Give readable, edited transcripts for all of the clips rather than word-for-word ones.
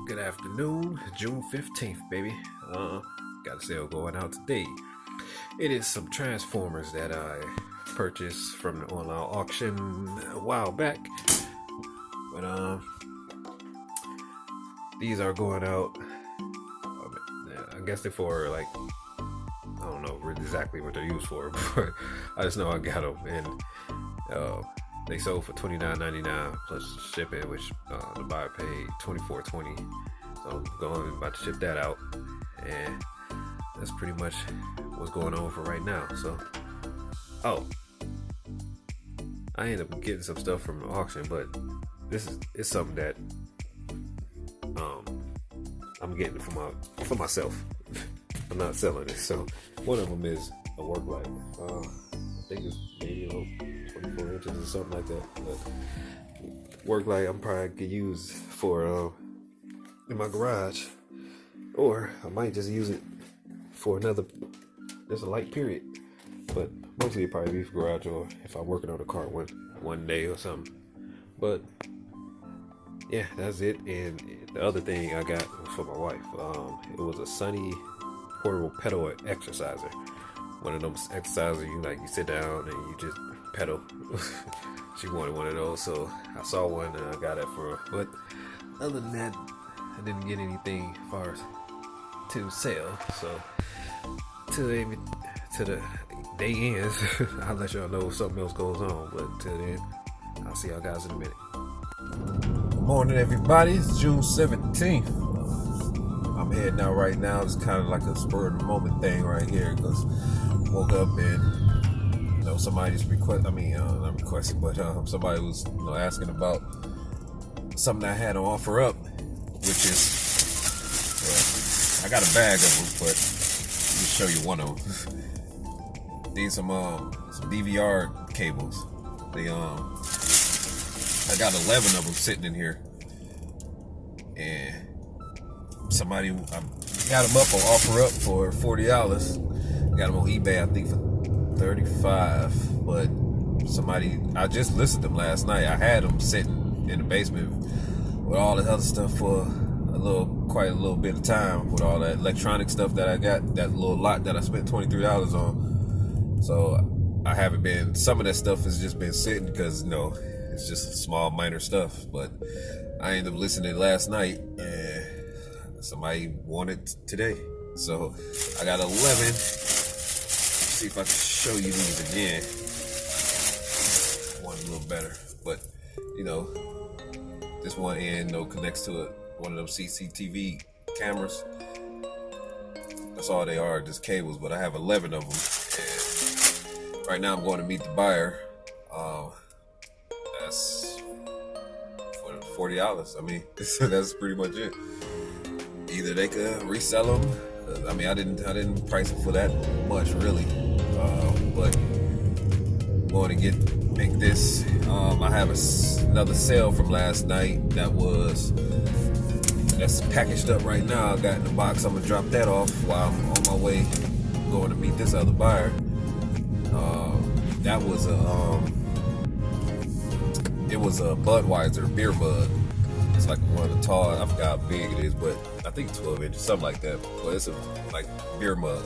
Good afternoon, June 15th, baby. Got a sale going out today. It is some Transformers that I purchased from the online auction a while back. But these are going out. I guess they're for like, I don't know exactly what they're used for, but I just know I got them, and they sold for $29.99 plus shipping, which the buyer paid $24.20. So I'm about to ship that out, and that's pretty much what's going on for right now. So, I ended up getting some stuff from the auction, but it's something that I'm getting for myself. I'm not selling it. So one of them is a work light. I think it's maybe 24 inches or something like that. But work light I'm probably could use for in my garage, or I might just use it for just a light period. But mostly it probably be for garage, or if I'm working on a car one day or something. But yeah, that's it. And the other thing I got for my wife, it was a Sunny portable pedal exerciser. One of them exercisers you sit down and you just pedal. She wanted one of those, so I saw one and I got it for her. But other than that, I didn't get anything as far as to sell. So to the day ends, I'll let y'all know if something else goes on. But till then, I'll see y'all guys in a minute. Morning, everybody. It's June 17th. I'm heading out right now. It's kind of like a spur of the moment thing right here, because I woke up and somebody's not requesting, but somebody was asking about something I had on offer up, which is I got a bag of them, but let me show you one of them. These some DVR cables. I got 11 of them sitting in here, and somebody I got them up on offer up for $40. Got them on eBay, I think, for $35. But I just listed them last night. I had them sitting in the basement with all the other stuff for quite a little bit of time, with all that electronic stuff that I got, that little lot that I spent $23 on. So I haven't been. Some of that stuff has just been sitting because it's just small, minor stuff. But I ended up listening last night, and somebody wanted today. So I got 11. Let's see if I can show you these again. One a little better. But, this one end, connects to one of them CCTV cameras. That's all they are, just cables. But I have 11 of them. And right now I'm going to meet the buyer. That's for $40. I mean, that's pretty much it. Either they could resell them. I didn't price it for that much, really. But I'm going to make this. I have another sale from last night that's packaged up right now. I got in the box. I'm gonna drop that off while I'm on my way going to meet this other buyer. That was it was a Budweiser beer mug. It's like one of the tall, I forgot how big it is, but I think 12 inches, something like that. But it's a beer mug.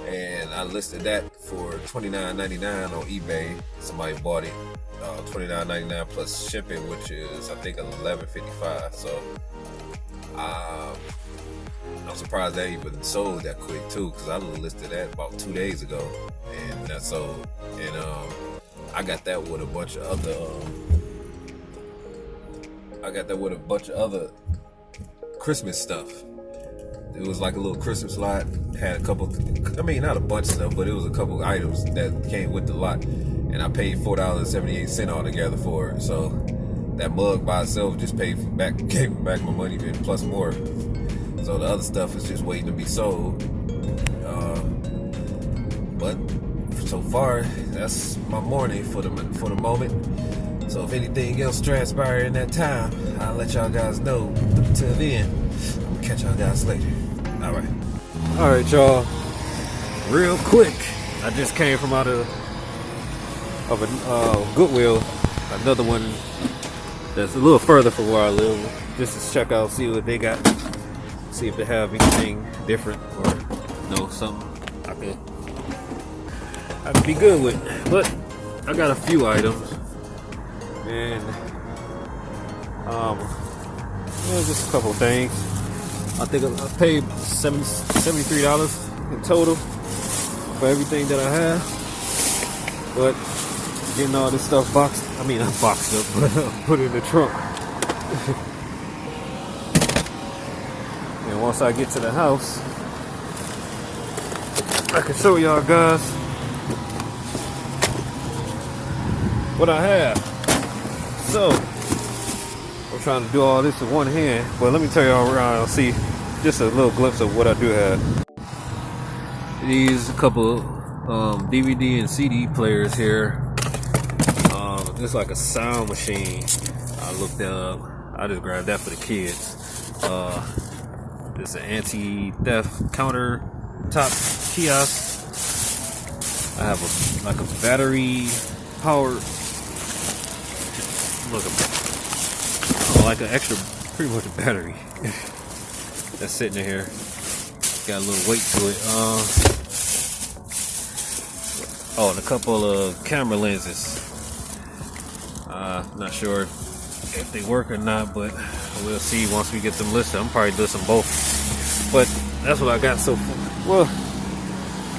And I listed that for $29.99 on eBay. Somebody bought it $29.99 plus shipping, which is I think $11.55. So I'm surprised that even sold that quick too, because I listed that about 2 days ago, and that sold. And I got that with a bunch of other Christmas stuff. It was like a little Christmas lot. Had a couple, not a bunch of stuff, but it was a couple items that came with the lot. And I paid $4.78 altogether for it. So that mug by itself just gave me back my money and plus more. So the other stuff is just waiting to be sold. But so far, that's my morning for the moment. So if anything else transpired in that time, I'll let y'all guys know. Until then, I'm gonna catch y'all guys later. All right, y'all. Real quick, I just came from out of a Goodwill. Another one that's a little further from where I live, just to check out, see what they got, see if they have anything different or something I could be good with. But I got a few items, and just a couple of things. I think I paid $73 in total for everything that I have. But getting all this stuff not boxed up, but put it in the trunk. And once I get to the house, I can show y'all guys what I have. So I'm trying to do all this with one hand, but let me tell y'all around, see just a little glimpse of what I do have. These couple DVD and CD players here. It's like a sound machine. I looked up. I just grabbed that for the kids. It's an anti-theft countertop kiosk. I have a battery powered, like an extra, pretty much a battery that's sitting in here. Got a little weight to it. And a couple of camera lenses. Not sure if they work or not, but we'll see once we get them listed. I'm probably listing both, but that's what I got so far. Well,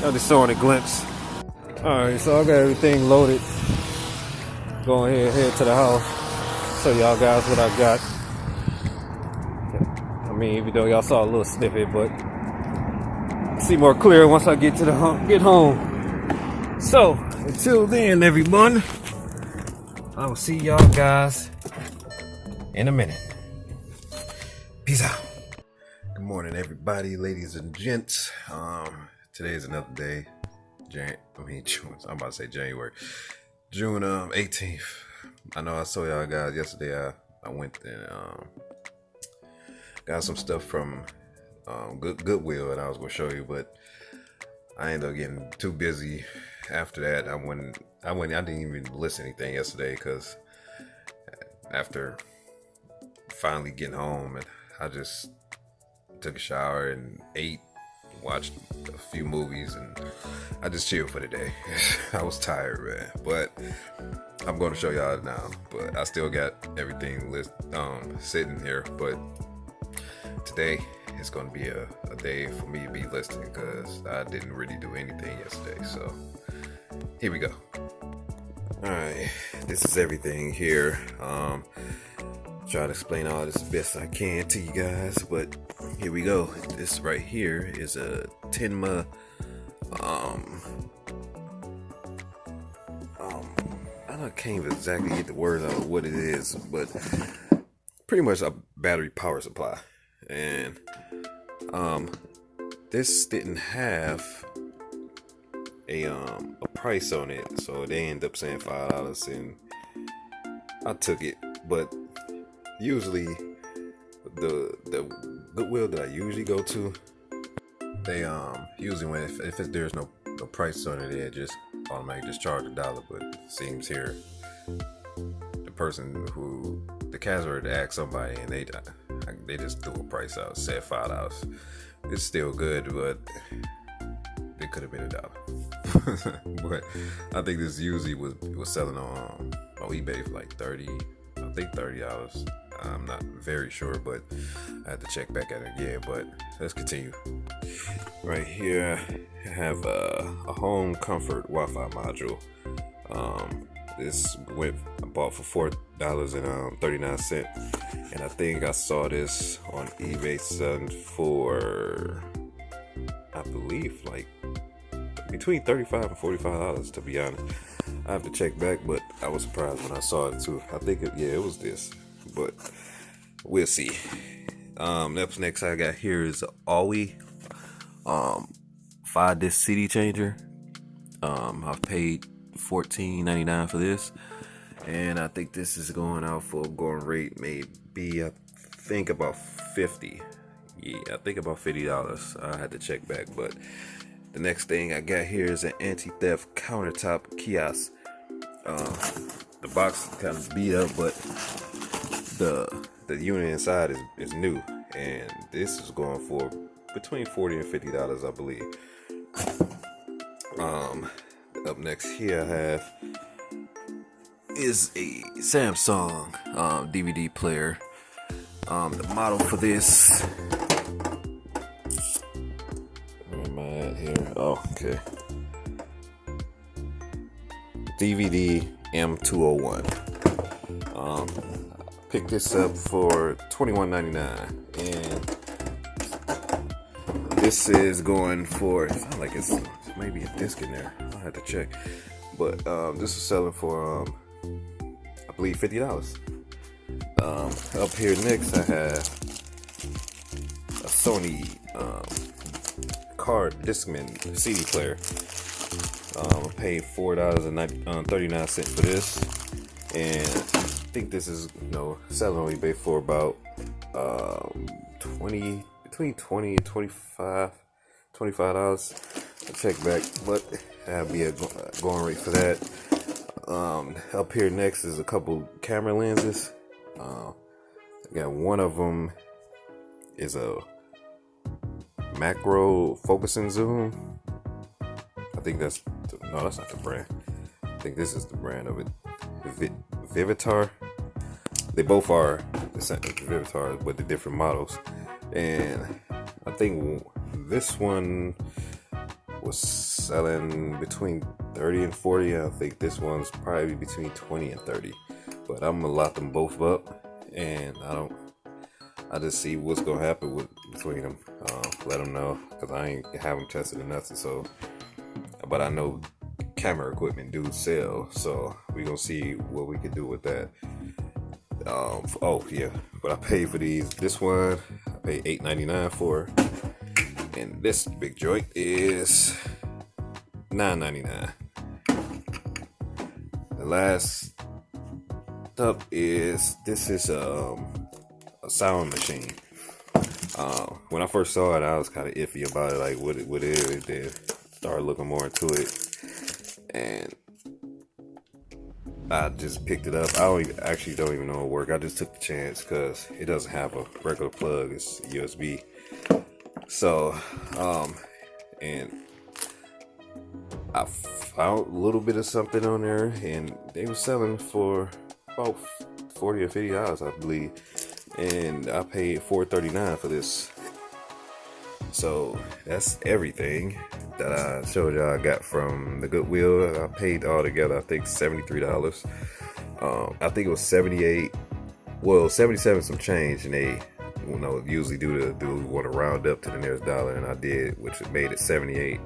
I'm just showing a glimpse. Alright, so I got everything loaded. Going head to the house. Show y'all guys what I got. I mean, even though y'all saw a little snippet, but see more clear once I get home. So until then, everyone, I will see y'all guys in a minute. Peace out. Good morning, everybody, ladies and gents. Today is another day. June. I'm about to say January. June 18th. I know I saw y'all guys yesterday. I went and got some stuff from Goodwill, and I was gonna show you, but I ended up getting too busy after that. I didn't even listen to anything yesterday, because after finally getting home, and I just took a shower and ate, watched a few movies, and I just chilled for the day. I was tired, man, but I'm going to show y'all now. But I still got everything sitting here, but today it's going to be a day for me to be listening, because I didn't really do anything yesterday. So here we go. Alright, this is everything here. Try to explain all this the best I can to you guys, but here we go. This right here is a Tenma I can't even exactly get the words out of what it is, but pretty much a battery power supply. And this didn't have a price on it, so they end up saying $5, and I took it. But usually the Goodwill that I usually go to, they usually if there's no price on it, they just automatically just charge $1. But it seems here the cashier asked somebody, and they just threw a price out, said $5. It's still good, but it could have been $1. But I think this usually was selling on eBay for like $30. I'm not very sure, but I had to check back at it again. But let's continue. Right here, I have a home comfort Wi-Fi module. This I bought for $4.39, and I think I saw this on eBay selling for, I believe, like between $35 and $45, to be honest. I have to check back, but I was surprised when I saw it too. I think it was this, but we'll see. Next I got here is Alwi 5-disc CD changer. I've paid $14.99 for this, and I think this is going out for a going rate maybe, I think about $50. Yeah, I think about $50. I had to check back. But the next thing I got here is an anti-theft countertop kiosk. The box kind of beat up, but the unit inside is new, and this is going for between $40 and $50, I believe. Up next here I have is a Samsung DVD player. The model for this, where am I at here? Oh, okay. DVD M201. Picked this up for $21.99, and this is going for, it sounds like it's maybe a disc in there. I'll have to check, but this is selling for I believe $50. Up here next I have a Sony card Discman CD player. I paid $4.39 for this, and I think this is selling on eBay for about between $20 and $25. I'll check back, but that'll be a going rate for that. Up here next is a couple camera lenses. Again, one of them is a macro focusing zoom. I think that's not the brand. I think this is the brand of it. Vivitar. They both are the same Vivitar, but the different models. And I think this one was selling between $30 and $40. I think this one's probably between $20 and $30. But I'm gonna lock them both up, and I just see what's gonna happen between them. Let them know, because I ain't have them tested or nothing. So, but I know camera equipment do sell, so we gonna see what we can do with that. Oh yeah, but I paid for these. This one I paid $8.99 for, and this big joint is $9.99. The last up is a sound machine. When I first saw it, I was kind of iffy about it, like what it is. Then started looking more into it, and I just picked it up. I don't even know it work. I just took the chance because it doesn't have a regular plug. It's USB. So, and I found a little bit of something on there, and they were selling for about $40 or $50, I believe, and I paid $4.39 for this. So that's everything that I showed y'all I got from the Goodwill. I paid all together, I think $73. I think it was 77 some change, and they usually do want to round up to the nearest dollar, and I did, which made it 78.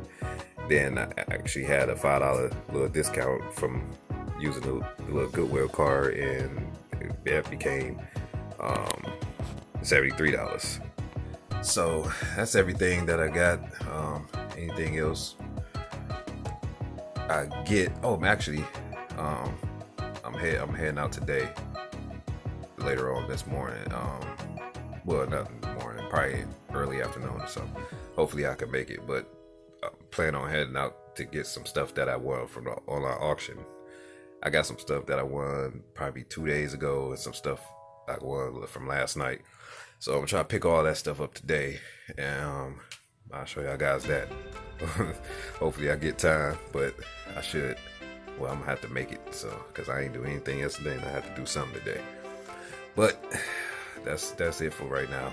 Then I actually had a $5 little discount from using the little Goodwill card, and that became $73. So that's everything that I got. Anything else I get? Oh, actually, I'm heading out today. Later on this morning. Well, not in the morning, probably early afternoon or something. Hopefully, I can make it. But I plan on heading out to get some stuff that I won from the online auction. I got some stuff that I won probably 2 days ago, and some stuff I won from last night. So I'm gonna try to pick all that stuff up today, and I'll show y'all guys that. Hopefully I get time, but I should. Well, I'm gonna have to make it, so because I ain't do anything yesterday, and I have to do something today. But that's it for right now.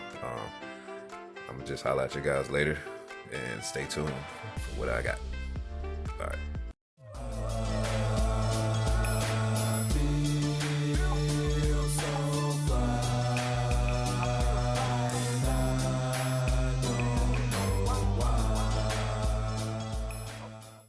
I'm gonna just holler at you guys later, and stay tuned for what I got. All right.